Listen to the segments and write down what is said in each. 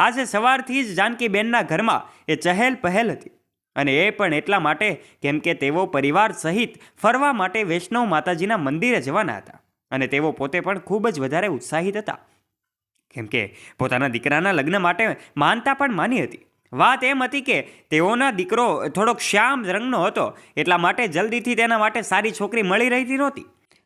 આજે સવારથી જ જાનકીબેનના ઘરમાં એ ચહેલ પહેલ હતી, અને એ પણ એટલા માટે કેમ કે તેઓ પરિવાર સહિત ફરવા માટે વૈષ્ણવ માતાજીના મંદિરે જવાના હતા, અને તેઓ પોતે પણ ખૂબ જ વધારે ઉત્સાહિત હતા, કેમ કે પોતાના દીકરાના લગ્ન માટે માનતા પણ માની હતી. વાત એમ હતી કે તેઓના દીકરો થોડોક શ્યામ રંગનો હતો, એટલા માટે જલ્દીથી તેના માટે સારી છોકરી મળી રહેતી નહોતી,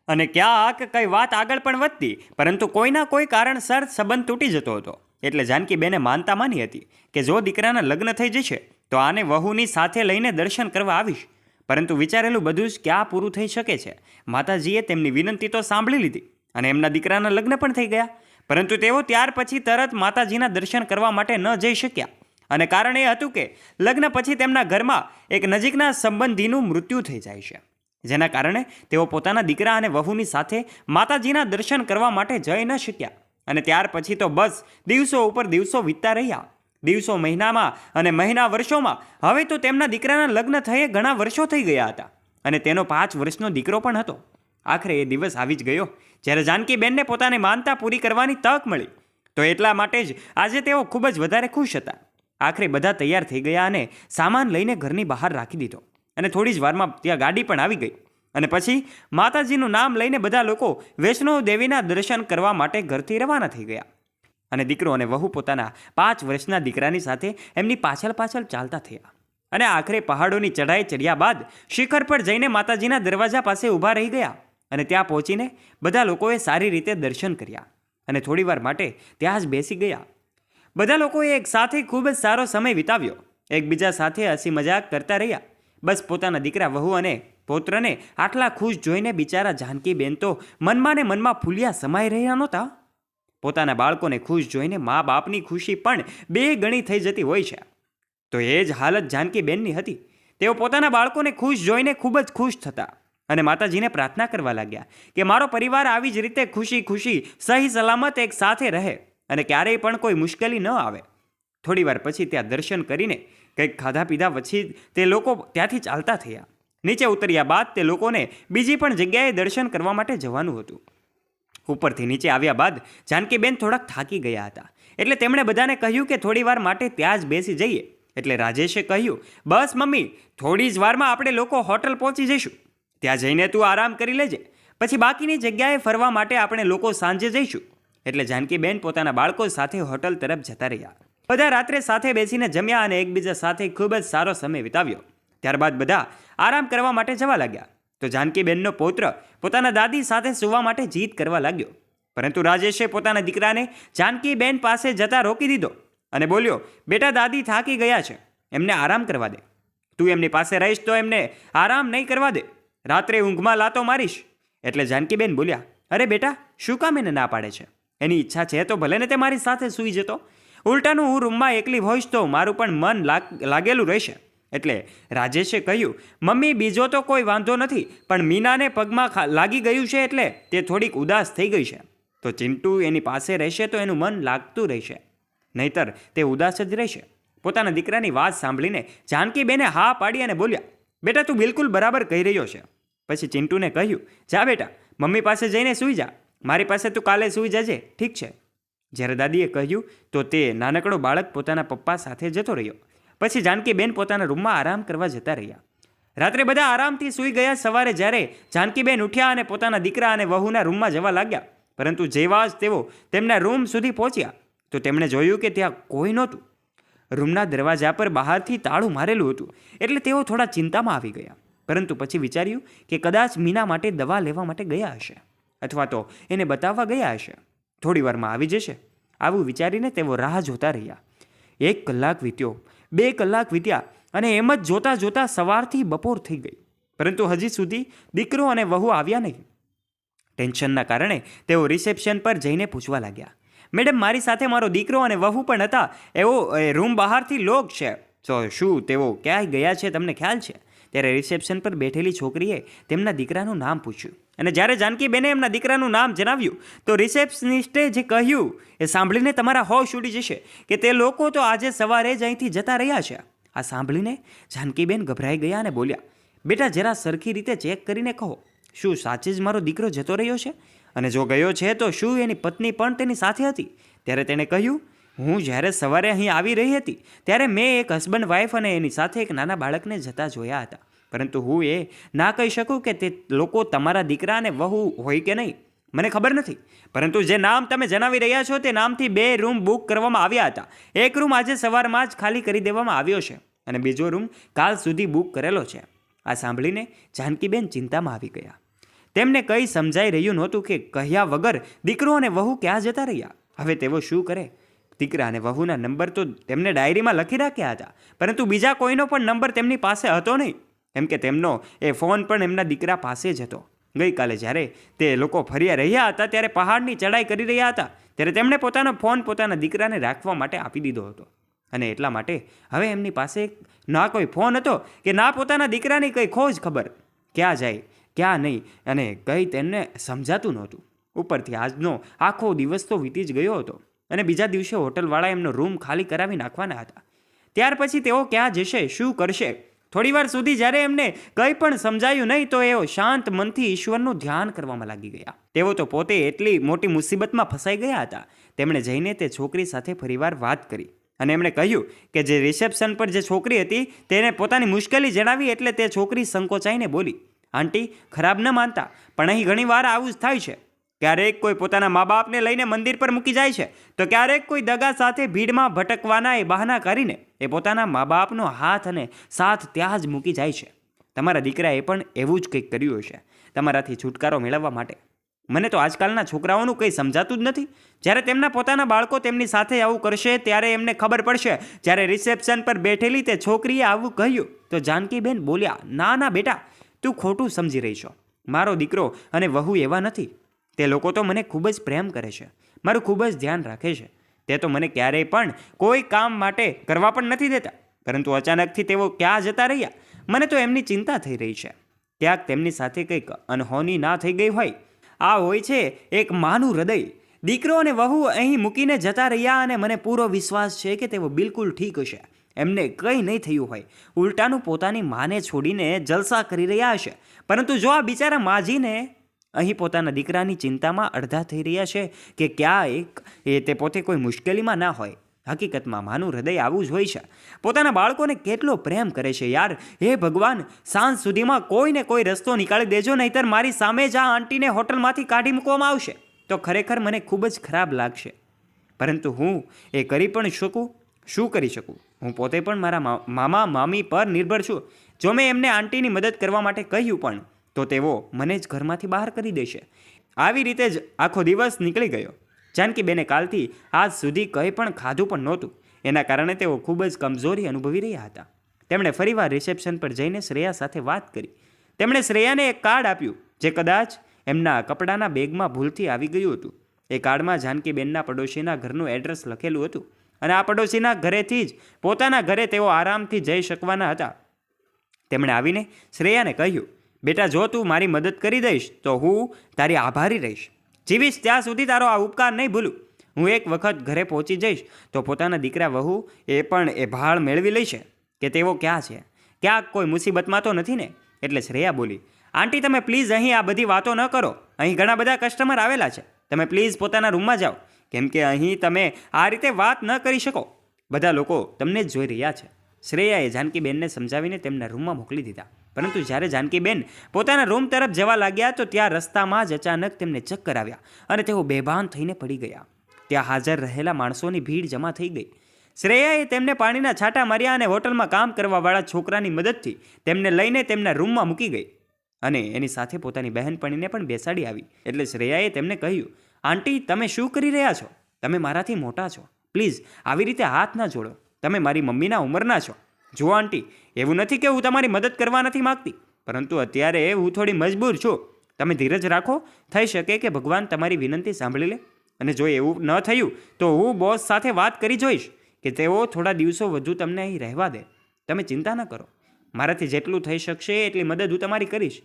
અને ક્યાંક કઈ વાત આગળ પણ વધતી, પરંતુ કોઈના કોઈ કારણસર સંબંધ તૂટી જતો હતો. એટલે જાનકીબેને માનતા માની હતી કે જો દીકરાના લગ્ન થઈ જશે તો આને વહુની સાથે લઈને દર્શન કરવા આવીશ. પરંતુ વિચારેલું બધું જ ક્યાં પૂરું થઈ શકે છે. માતાજીએ તેમની વિનંતી તો સાંભળી લીધી અને એમના દીકરાના લગ્ન પણ થઈ ગયા, પરંતુ તેઓ ત્યાર પછી તરત માતાજીના દર્શન કરવા માટે ન જઈ શક્યા. અને કારણ એ હતું કે લગ્ન પછી તેમના ઘરમાં એક નજીકના સંબંધીનું મૃત્યુ થઈ જાય છે, જેના કારણે તેઓ પોતાના દીકરા અને વહુની સાથે માતાજીના દર્શન કરવા માટે જઈ ન શક્યા. અને ત્યાર પછી તો બસ દિવસો ઉપર દિવસો વીતતા રહ્યા. દિવસો મહિનામાં અને મહિના વર્ષોમાં. હવે તો તેમના દીકરાના લગ્ન થયે ઘણા વર્ષો થઈ ગયા હતા, અને તેનો 5 વર્ષનો દીકરો પણ હતો. આખરે એ દિવસ આવી જ ગયો જ્યારે જાનકીબેનને પોતાની માનતા પૂરી કરવાની તક મળી. તો એટલા માટે જ આજે તેઓ ખૂબ જ વધારે ખુશ હતા. આખરે બધા તૈયાર થઈ ગયા અને સામાન લઈને ઘરની બહાર રાખી દીધો, અને થોડી જ વારમાં ત્યાં ગાડી પણ આવી ગઈ. અને પછી માતાજીનું નામ લઈને બધા લોકો વૈષ્ણવ દેવીના દર્શન કરવા માટે ઘરથી રવાના થઈ ગયા. અને દીકરો અને વહુ પોતાના 5 વર્ષના દીકરાની સાથે એમની પાછળ ચાલતા થયા. અને આખરે પહાડોની ચઢાઈ ચડ્યા બાદ શિખર પર જઈને માતાજીના દરવાજા પાસે ઊભા રહી ગયા. અને ત્યાં પહોંચીને બધા લોકોએ સારી રીતે દર્શન કર્યા અને થોડીવાર માટે ત્યાં જ બેસી ગયા. બધા લોકોએ એક સાથે ખૂબ જ સારો સમય વિતાવ્યો, એકબીજા સાથે હસી મજાક કરતા રહ્યા. બસ પોતાના દીકરા વહુ અને પૌત્રને આટલા ખુશ જોઈને બિચારા જાનકીબેન તો મનમાં ને મનમાં ફૂલ્યા સમાઈ રહ્યા નહોતા. પોતાના બાળકોને ખુશ જોઈને મા બાપની ખુશી પણ 2 ગણી થઈ જતી હોય છે. તો એ જ હાલત જાનકીબેનની હતી. તેઓ પોતાના બાળકોને ખુશ જોઈને ખૂબ જ ખુશ થતા અને માતાજીને પ્રાર્થના કરવા લાગ્યા કે મારો પરિવાર આવી જ રીતે ખુશી ખુશી સહી સલામત એક સાથે રહે અને ક્યારેય પણ કોઈ મુશ્કેલી ન આવે. થોડીવાર પછી ત્યાં દર્શન કરીને કંઈક ખાધા પીધા પછી તે લોકો ત્યાંથી ચાલતા થયા. નીચે ઉતર્યા બાદ તે લોકોને બીજી પણ જગ્યાએ દર્શન કરવા માટે જવાનું હતું. ઉપરથી નીચે આવ્યા બાદ જાનકીબેન થોડાક થાકી ગયા હતા, એટલે તેમણે બધાને કહ્યું કે થોડીવાર માટે ત્યાં જ બેસી જઈએ. એટલે રાજેશે કહ્યું, બસ મમ્મી, થોડી જ વારમાં આપણે લોકો હોટલ પહોંચી જઈશું, ત્યાં જઈને તું આરામ કરી લેજે, પછી બાકીની જગ્યાએ ફરવા માટે આપણે લોકો સાંજે જઈશું. એટલે જાનકીબેન પોતાના બાળકો સાથે હોટલ તરફ જતા રહ્યા. બધા રાત્રે સાથે બેસીને જમ્યા અને એકબીજા સાથે ખૂબ જ સારો સમય વિતાવ્યો. ત્યારબાદ બધા આરામ કરવા માટે જવા લાગ્યા. તો જાનકીબેનનો પૌત્ર પોતાના દાદી સાથે સૂવા માટે જીદ કરવા લાગ્યો, પરંતુ રાજેશે પોતાના દીકરાને જાનકીબેન પાસે જતા રોકી દીધો અને બોલ્યો, બેટા, દાદી થાકી ગયા છે, એમને આરામ કરવા દે. તું એમની પાસે રહીશ તો એમને આરામ નહીં કરવા દે, રાત્રે ઊંઘમાં લાતો મારીશ. એટલે જાનકીબેન બોલ્યા, અરે બેટા, શું કામ એને ના પાડે છે? એની ઈચ્છા છે તો ભલે ને તે મારી સાથે સૂઈ જતો. ઉલટાનું હું રૂમમાં એકલી હોઈશ તો મારું પણ મન લાગેલું રહેશે. એટલે રાજેશે કહ્યું, મમ્મી, બીજો તો કોઈ વાંધો નથી, પણ મીનાને પગમાં લાગી ગયું છે એટલે તે થોડીક ઉદાસ થઈ ગઈ છે. તો ચિંટુ એની પાસે રહેશે તો એનું મન લાગતું રહેશે, નહીતર તે ઉદાસ જ રહેશે. પોતાના દીકરાની વાત સાંભળીને જાનકીબેને હા પાડી અને બોલ્યા, બેટા, તું બિલકુલ બરાબર કહી રહ્યો છે. પછી ચિંટુને કહ્યું, જા બેટા, મમ્મી પાસે જઈને સૂઈ જા, મારી પાસે તું કાલે સૂઈ જજે, ઠીક છે? જ્યારે દાદીએ કહ્યું તો તે નાનકડો બાળક પોતાના પપ્પા સાથે જતો રહ્યો. પછી જાનકીબેન પોતાના રૂમમાં આરામ કરવા જતા રહ્યા. રાત્રે બધા આરામથી સૂઈ ગયા. સવારે જ્યારે જાનકીબેન ઉઠ્યા અને પોતાના દીકરા અને વહુના રૂમમાં જવા લાગ્યા, પરંતુ જેવા જ તેઓ તેમના રૂમ સુધી પહોંચ્યા તો તેમણે જોયું કે ત્યાં કોઈ નહોતું. રૂમના દરવાજા પર બહારથી તાળું મારેલું હતું, એટલે તેઓ થોડા ચિંતામાં આવી ગયા. પરંતુ પછી વિચાર્યું કે કદાચ મીના માટે દવા લેવા માટે ગયા હશે, અથવા તો એને બતાવવા ગયા હશે, થોડી વારમાં આવી જશે. આવું વિચારીને તેઓ રાહ જોતા રહ્યા. 1 કલાક વીત્યો, 2 કલાક વીત્યા, અને એમ જ જોતા જોતા સવારથી બપોર થઈ ગઈ, પરંતુ હજી સુધી દીકરો અને વહુ આવ્યા નહીં. ટેન્શનના કારણે તેઓ રિસેપ્શન પર જઈને પૂછવા લાગ્યા, મેડમ, મારી સાથે મારો દીકરો અને વહુ પણ હતા, એવો રૂમ બહારથી લોક છે, તો શું તેઓ ક્યાંય ગયા છે, તમને ખ્યાલ છે? ત્યારે રિસેપ્શન પર બેઠેલી છોકરીએ તેમના દીકરાનું નામ પૂછ્યું, અને જ્યારે જાનકીબેને એમના દીકરાનું નામ જણાવ્યું તો રિસેપ્શનિસ્ટે જે કહ્યું એ સાંભળીને તમારા હોશ ઉડી જશે કે તે લોકો તો આજે સવારે જ અહીંથી જતા રહ્યા છે. આ સાંભળીને જાનકીબેન ગભરાઈ ગયા અને બોલ્યા, બેટા, જરા સરખી રીતે ચેક કરીને કહો, શું સાચે જ મારો દીકરો જતો રહ્યો છે? અને જો ગયો છે તો શું એની પત્ની પણ તેની સાથે હતી? ત્યારે તેણે કહ્યું હું જ્યારે સવારે અહીં આવી રહી હતી ત્યારે મેં એક હસબન્ડ વાઈફ અને એની સાથે એક નાના બાળકને જતા જોયા હતા, પરંતુ હું એ ના કહી શકું કે તે લોકો તમારા દીકરા અને વહુ હોય કે નહીં, મને ખબર નથી. પરંતુ જે નામ તમે જણાવી રહ્યા છો તે નામથી 2 રૂમ બુક કરવામાં આવ્યા હતા. એક રૂમ આજે સવારમાં જ ખાલી કરી દેવામાં આવ્યો છે અને બીજો રૂમ કાલ સુધી બુક કરેલો છે. આ સાંભળીને જાનકીબેન ચિંતામાં આવી ગયા. તેમને કંઈ સમજાઈ રહ્યું નહોતું કે કહ્યા વગર દીકરો અને વહુ ક્યાં જતા રહ્યા. હવે તેઓ શું કરે? દીકરા અને વહુના નંબર તો તેમને ડાયરીમાં લખી રાખ્યા હતા, પરંતુ બીજા કોઈનો પણ નંબર તેમની પાસે હતો નહીં, કેમ કે તેમનો એ ફોન પણ એમના દીકરા પાસે જ હતો. ગઈકાલે જ્યારે તે લોકો ફર્યા રહ્યા હતા ત્યારે પહાડની ચડાઈ કરી રહ્યા હતા ત્યારે તેમણે પોતાનો ફોન પોતાના દીકરાને રાખવા માટે આપી દીધો હતો, અને એટલા માટે હવે એમની પાસે ના કોઈ ફોન હતો કે ના પોતાના દીકરાની કંઈ ખોજ ખબર, ક્યાં જાય ક્યાં નહીં, અને કંઈ તેમને સમજાતું નહોતું. ઉપરથી આજનો આખો દિવસ તો વીતી જ ગયો હતો અને બીજા દિવસે હોટલવાળા એમનો રૂમ ખાલી કરાવી નાખવાના હતા. ત્યાર પછી તેઓ ક્યાં જશે, શું કરશે? થોડીવાર સુધી જ્યારે એમને કંઈ પણ સમજાયું નહીં તો એઓ શાંત મનથી ઈશ્વરનું ધ્યાન કરવામાં લાગી ગયા. તેઓ તો પોતે એટલી મોટી મુસીબતમાં ફસાઈ ગયા હતા. તેમણે જઈને તે છોકરી સાથે ફરીવાર વાત કરી અને એમણે કહ્યું કે જે રિસેપ્શન પર જે છોકરી હતી તેને પોતાની મુશ્કેલી જણાવી એટલે તે છોકરી સંકોચાઈને બોલી, આંટી ખરાબ ન માનતા, પણ અહીં ઘણીવાર આવું જ થાય છે. ક્યારેક કોઈ પોતાના મા બાપને લઈને મંદિર પર મૂકી જાય છે તો ક્યારેક કોઈ દગા સાથે ભીડમાં ભટકવાના એ બહાના કરીને એ પોતાના મા બાપનો હાથ અને સાથ ત્યાં જ મૂકી જાય છે. તમારા દીકરાએ પણ એવું જ કંઈક કર્યું હશે તમારાથી છુટકારો મેળવવા માટે. મને તો આજકાલના છોકરાઓનું કંઈ સમજાતું જ નથી. જ્યારે તેમના પોતાના બાળકો તેમની સાથે આવું કરશે ત્યારે એમને ખબર પડશે. જ્યારે રિસેપ્શન પર બેઠેલી તે છોકરીએ આવું કહ્યું તો જાનકીબેન બોલ્યા, ના ના બેટા, તું ખોટું સમજી રહી છો. મારો દીકરો અને વહુ એવા નથી. તે લોકો તો મને ખૂબ જ પ્રેમ કરે છે, મારું ખૂબ જ ધ્યાન રાખે છે. તે તો મને ક્યારેય પણ કોઈ કામ માટે કરવા પણ નથી દેતા, પરંતુ અચાનકથી તેઓ ક્યાં જતા રહ્યા મને તો એમની ચિંતા થઈ રહી છે. ક્યાંક તેમની સાથે કંઈક અનહોની ના થઈ ગઈ હોય. આ હોય છે એક માનું હૃદય. દીકરો અને વહુ અહીં મૂકીને જતા રહ્યા અને મને પૂરો વિશ્વાસ છે કે તેઓ બિલકુલ ઠીક હશે. એમને કંઈ નહીં થયું હોય, ઉલટાનું પોતાની માને છોડીને જલસા કરી રહ્યા હશે. પરંતુ જો આ બિચારા માજીને અહીં પોતાના દીકરાની ચિંતામાં અડધા થઈ રહ્યા છે કે ક્યાં તે પોતે કોઈ મુશ્કેલીમાં ના હોય. હકીકતમાં માનું હૃદય આવું જ હોય છે. પોતાના બાળકોને કેટલો પ્રેમ કરે છે યાર. હે ભગવાન, સાંજ સુધીમાં કોઈને કોઈ રસ્તો નીકાળી દેજો, નહીંતર મારી સામે જ આ આંટીને હોટલમાંથી કાઢી મૂકવામાં આવશે તો ખરેખર મને ખૂબ જ ખરાબ લાગશે. પરંતુ હું એ કરી પણ શકું? શું કરી શકું? હું પોતે પણ મારા મામા મામી પર નિર્ભર છું. જો મેં એમને આંટીની મદદ કરવા માટે કહ્યું પણ તો તેઓ મને જ ઘરમાંથી બહાર કરી દેશે. આવી રીતે જ આખો દિવસ નીકળી ગયો. જાનકીબેને કાલથી આજ સુધી કંઈ પણ ખાધું પણ નહોતું. એના કારણે તેઓ ખૂબ જ કમજોરી અનુભવી રહ્યા હતા. તેમણે ફરીવાર રિસેપ્શન પર જઈને શ્રેયા સાથે વાત કરી. તેમણે શ્રેયાને એક કાર્ડ આપ્યું જે કદાચ એમના કપડાના બેગમાં ભૂલથી આવી ગયું હતું. એ કાર્ડમાં જાનકીબેનના પડોશીના ઘરનું એડ્રેસ લખેલું હતું અને આ પડોશીના ઘરેથી જ પોતાના ઘરે તેઓ આરામથી જઈ શકવાના હતા. તેમણે આવીને શ્રેયાને કહ્યું, બેટા, જો તું મારી મદદ કરી દઈશ તો હું તારી આભારી રહીશ. જીવીશ ત્યાં સુધી તારો આ ઉપકાર નહીં ભૂલું. હું એક વખત ઘરે પહોંચી જઈશ તો પોતાના દીકરા વહુ એ પણ એ ભાળ મેળવી લેશે કે તેઓ ક્યાં છે, ક્યાંક કોઈ મુસીબતમાં તો નથી ને. એટલે શ્રેયા બોલી, આંટી તમે પ્લીઝ અહીં આ બધી વાતો ન કરો. અહીં ઘણા બધા કસ્ટમર આવેલા છે. તમે પ્લીઝ પોતાના રૂમમાં જાઓ, કેમ કે અહીં તમે આ રીતે વાત ન કરી શકો. બધા લોકો તમને જ જોઈ રહ્યા છે. શ્રેયાએ જાનકીબેનને સમજાવીને તેમના રૂમમાં મોકલી દીધા. પરંતુ જ્યારે જાનકીબેન પોતાના રૂમ તરફ જવા લાગ્યા તો ત્યાં રસ્તામાં જ અચાનક તેમને ચક્કર આવ્યા અને તેઓ બેભાન થઈને પડી ગયા. ત્યાં હાજર રહેલા માણસોની ભીડ જમા થઈ ગઈ. શ્રેયાએ તેમને પાણીના છાંટા માર્યા અને હોટલમાં કામ કરવાવાળા છોકરાની મદદથી તેમને લઈને તેમના રૂમમાં મૂકી ગઈ અને એની સાથે પોતાની બહેનપણીને પણ બેસાડી આવી. એટલે શ્રેયાએ તેમને કહ્યું, આંટી તમે શું કરી રહ્યા છો? તમે મારાથી મોટા છો, પ્લીઝ આવી રીતે હાથ ના જોડો. તમે મારી મમ્મીના ઉંમરના છો. જુઓ આંટી, એવું નથી કે હું તમારી મદદ કરવા નથી માગતી, પરંતુ અત્યારે હું થોડી મજબૂર છું. તમે ધીરજ રાખો. થઈ શકે કે ભગવાન તમારી વિનંતી સાંભળી લે, અને જો એવું ન થયું તો હું બોસ સાથે વાત કરી જોઈશ કે તેઓ થોડા દિવસો વધુ તમને અહીં રહેવા દે. તમે ચિંતા ન કરો. મારાથી જેટલું થઈ શકશે એટલી મદદ હું તમારી કરીશ.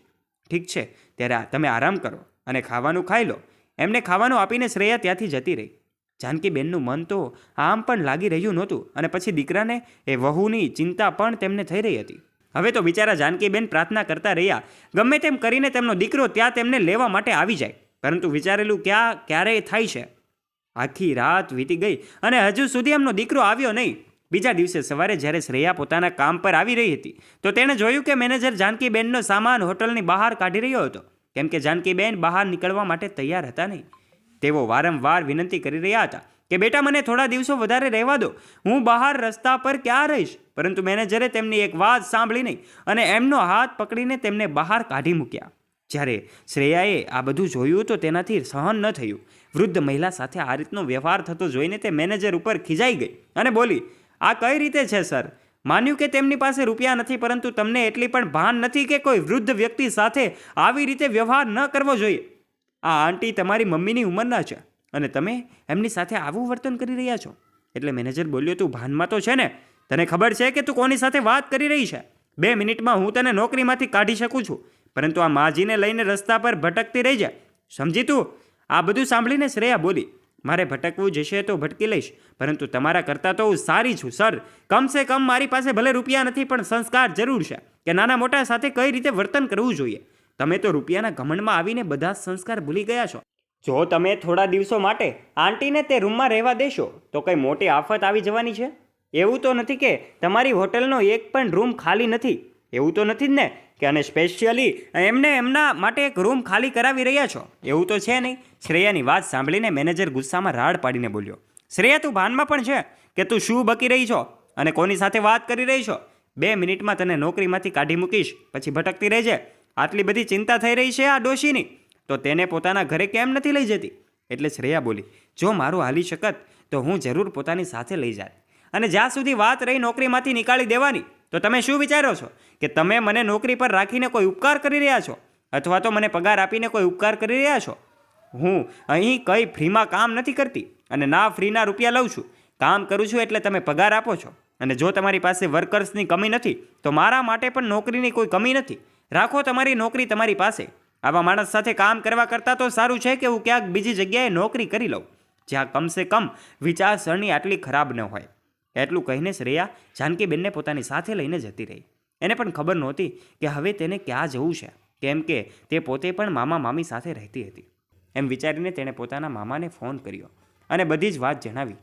ઠીક છે, ત્યારે તમે આરામ કરો અને ખાવાનું ખાઈ લો. એમને ખાવાનું આપીને શ્રેયા ત્યાંથી જતી રહી. જાનકીબેનનું મન તો આમ પણ લાગી રહ્યું નહોતું અને પછી દીકરાને એ વહુની ચિંતા પણ તેમને થઈ રહી હતી. હવે તો બિચારા જાનકીબેન પ્રાર્થના કરતા રહ્યા ગમે તેમ કરીને તેમનો દીકરો ત્યાં તેમને લેવા માટે આવી જાય, પરંતુ વિચારેલું ક્યારેય થાય છે. આખી રાત વીતી ગઈ અને હજુ સુધી એમનો દીકરો આવ્યો નહીં. બીજા દિવસે સવારે જ્યારે શ્રેયા પોતાના કામ પર આવી રહી હતી તો તેણે જોયું કે મેનેજર જાનકીબેનનો સામાન હોટલની બહાર કાઢી રહ્યો હતો, કેમ કે જાનકીબેન બહાર નીકળવા માટે તૈયાર હતા નહીં. તેઓ વારંવાર વિનંતી કરી રહ્યા હતા કે બેટા મને થોડા દિવસો વધારે રહેવા દો, હું બહાર રસ્તા પર ક્યાં રહીશ. પરંતુ મેનેજરે તેમની એક વાત સાંભળી નહીં અને એમનો હાથ પકડીને તેમને બહાર કાઢી મૂક્યા. જ્યારે શ્રેયાએ આ બધું જોયું તો તેનાથી સહન ન થયું. વૃદ્ધ મહિલા સાથે આ રીતનો વ્યવહાર થતો જોઈને તે મેનેજર ઉપર ખીજાઈ ગઈ અને બોલી, આ કઈ રીતે છે સર? માન્યું કે તેમની પાસે રૂપિયા નથી, પરંતુ તમને એટલી પણ ભાન નથી કે કોઈ વૃદ્ધ વ્યક્તિ સાથે આવી રીતે વ્યવહાર ન કરવો જોઈએ. આ આંટી તમારી મમ્મીની ઉંમરના છે અને તમે એમની સાથે આવું વર્તન કરી રહ્યા છો. એટલે મેનેજર બોલ્યો, તું ભાનમાં તો છે ને? તને ખબર છે કે તું કોની સાથે વાત કરી રહી છે? 2 મિનિટમાં હું તને નોકરીમાંથી કાઢી શકું છું, પરંતુ આ માજીને લઈને રસ્તા પર ભટકતી રહી જાય, સમજી તું? આ બધું સાંભળીને શ્રેયા બોલી, મારે ભટકવું જશે તો ભટકી લઈશ, પરંતુ તમારા કરતાં તો હું સારી છું સર. કમસે કમ મારી પાસે ભલે રૂપિયા નથી પણ સંસ્કાર જરૂર છે કે નાના મોટા સાથે કઈ રીતે વર્તન કરવું જોઈએ. તમે તો રૂપિયાના ઘમંડમાં આવીને બધા સંસ્કાર ભૂલી ગયા છો. જો તમે થોડા દિવસો માટે આંટીને તે રૂમમાં રહેવા દેશો તો કંઈ મોટી આફત આવી જવાની છે. એવું તો નથી કે તમારી હોટલનો એક પણ રૂમ ખાલી નથી? એવું તો નથી જ ને કે અને સ્પેશિયલી એમને એમના માટે એક રૂમ ખાલી કરાવી રહ્યા છો? એવું તો છે નહીં. શ્રેયાની વાત સાંભળીને મેનેજર ગુસ્સામાં રાડ પાડીને બોલ્યો, શ્રેયા તું ભાનમાં પણ છે કે તું શું બકી રહી છો અને કોની સાથે વાત કરી રહી છો? 2 મિનિટમાં તને નોકરીમાંથી કાઢી મૂકીશ, પછી ભટકતી રહેજે. આટલી બધી ચિંતા થઈ રહી છે આ ડોશીની, તો તેને પોતાના ઘરે કેમ નથી લઈ જતી? એટલે શ્રેયા બોલી, જો મારું હાલી શકત તો હું જરૂર પોતાની સાથે લઈ જાત. અને જ્યાં સુધી વાત રહી નોકરીમાંથી નીકાળી દેવાની, તો તમે શું વિચારો છો કે તમે મને નોકરી પર રાખીને કોઈ ઉપકાર કરી રહ્યા છો અથવા તો મને પગાર આપીને કોઈ ઉપકાર કરી રહ્યા છો? હું અહીં કંઈ ફ્રીમાં કામ નથી કરતી અને ના ફ્રીના રૂપિયા લઉં છું. કામ કરું છું એટલે તમે પગાર આપો છો. અને જો તમારી પાસે વર્કર્સની કમી નથી તો મારા માટે પણ નોકરીની કોઈ કમી નથી. રાખો તમારી નોકરી તમારી પાસે. આવા માણસ સાથે કામ કરવા કરતાં તો સારું છે કે હું ક્યાંક બીજી જગ્યાએ નોકરી કરી લઉં, જ્યાં કમસે કમ વિચારસરણી આટલી ખરાબ ન હોય. એટલું કહીને શ્રેયા જાનકીબેનને પોતાની સાથે લઈને જતી રહી. એને પણ ખબર નહોતી કે હવે તેને ક્યાં જવું છે, કેમ કે તે પોતે પણ મામા મામી સાથે રહેતી હતી. એમ વિચારીને તેણે પોતાના મામાને ફોન કર્યો અને બધી જ વાત જણાવી.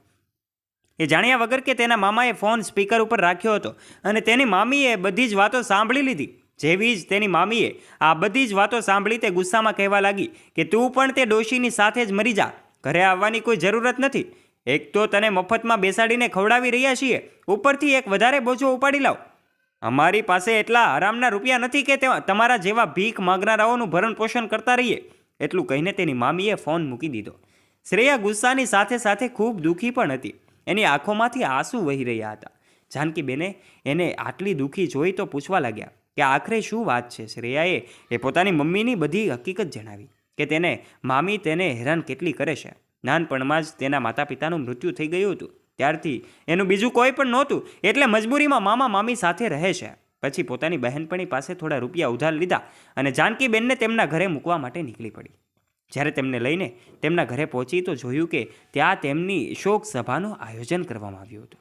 એ જાણ્યા વગર કે તેના મામાએ ફોન સ્પીકર ઉપર રાખ્યો હતો અને તેની મામીએ બધી જ વાતો સાંભળી લીધી. જેવી જ તેની મામીએ આ બધી જ વાતો સાંભળી તે ગુસ્સામાં કહેવા લાગી કે તું પણ તે ડોશીની સાથે જ મરી જા, ઘરે આવવાની કોઈ જરૂરત નથી. એક તો તને મફતમાં બેસાડીને ખવડાવી રહ્યા છીએ, ઉપરથી એક વધારે બોજો ઉપાડી લાવ. અમારી પાસે એટલા આરામના રૂપિયા નથી કે તમારા જેવા ભીખ માગનારાઓનું ભરણ પોષણ કરતા રહીએ. એટલું કહીને તેની મામીએ ફોન મૂકી દીધો. શ્રેયા ગુસ્સાની સાથે સાથે ખૂબ દુઃખી પણ હતી. એની આંખોમાંથી આંસુ વહી રહ્યા હતા. જાનકીબેને એને આટલી દુઃખી જોઈ તો પૂછવા લાગ્યા કે આખરે શું વાત છે. શ્રેયાએ પોતાની મમ્મીની બધી હકીકત જણાવી કે તેને મામી તેને હેરાન કેટલી કરે છે. નાનપણમાં જ તેના માતા પિતાનું મૃત્યુ થઈ ગયું હતું, ત્યારથી એનું બીજું કોઈ પણ નહોતું, એટલે મજબૂરીમાં મામા મામી સાથે રહે છે. પછી પોતાની બહેનપણી પાસે થોડા રૂપિયા ઉધાર લીધા અને જાનકીબેનને તેમના ઘરે મૂકવા માટે નીકળી પડી. જ્યારે તેમને લઈને તેમના ઘરે પહોંચી તો જોયું કે ત્યાં તેમની શોક સભાનું આયોજન કરવામાં આવ્યું હતું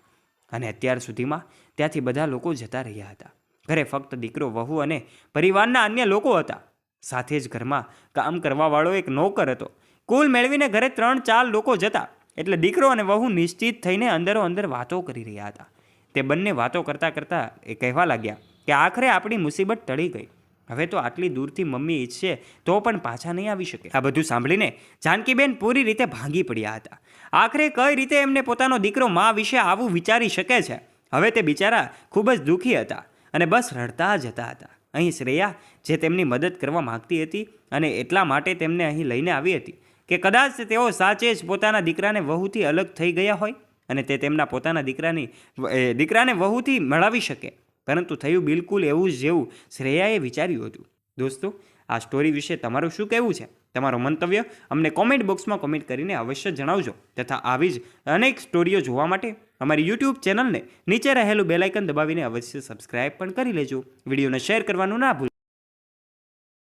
અને અત્યાર સુધીમાં ત્યાંથી બધા લોકો જતા રહ્યા હતા. ઘરે ફક્ત દીકરો, વહુ અને પરિવારના અન્ય લોકો હતા. સાથે જ ઘરમાં કામ કરવાવાળો એક નોકર હતો. કુલ મેળવીને ઘરે 3-4 લોકો જતા. એટલે દીકરો અને વહુ નિશ્ચિત થઈને અંદરો અંદર વાતો કરી રહ્યા હતા. તે બંને વાતો કરતાં કરતાં એ કહેવા લાગ્યા કે આખરે આપણી મુસીબત ટળી ગઈ. હવે તો આટલી દૂરથી મમ્મી ઈચ્છે તો પણ પાછા નહીં આવી શકે. આ બધું સાંભળીને જાનકીબેન પૂરી રીતે ભાંગી પડ્યા હતા. આખરે કઈ રીતે એમને પોતાનો દીકરો મા વિશે આવું વિચારી શકે છે? હવે તે બિચારા ખૂબ જ દુઃખી હતા અને બસ રડતા જ હતા. અહીં શ્રેયા જે તેમની મદદ કરવા માંગતી હતી અને એટલા માટે તેમને અહીં લઈને આવી હતી કે કદાચ તેઓ સાચે જ પોતાના દીકરાને વહુથી અલગ થઈ ગયા હોય અને તે તેમના પોતાના દીકરાને વહુથી મળાવી શકે, પરંતુ થયું બિલકુલ એવું જ જેવું શ્રેયાએ વિચાર્યું હતું. દોસ્તો, આ સ્ટોરી વિશે તમારું શું કહેવું છે? તમારો મંતવ્ય અમને કોમેન્ટ બોક્સમાં કોમેન્ટ કરીને અવશ્ય જણાવજો. તથા આવી જ અનેક સ્ટોરીઓ જોવા માટે અમારી યુટ્યુબ ચેનલને નીચે રહેલું બેલ આઇકન દબાવીને અવશ્ય સબસ્ક્રાઇબ પણ કરી લેજો. વિડીયોને શેર કરવાનું ના ભૂલતા.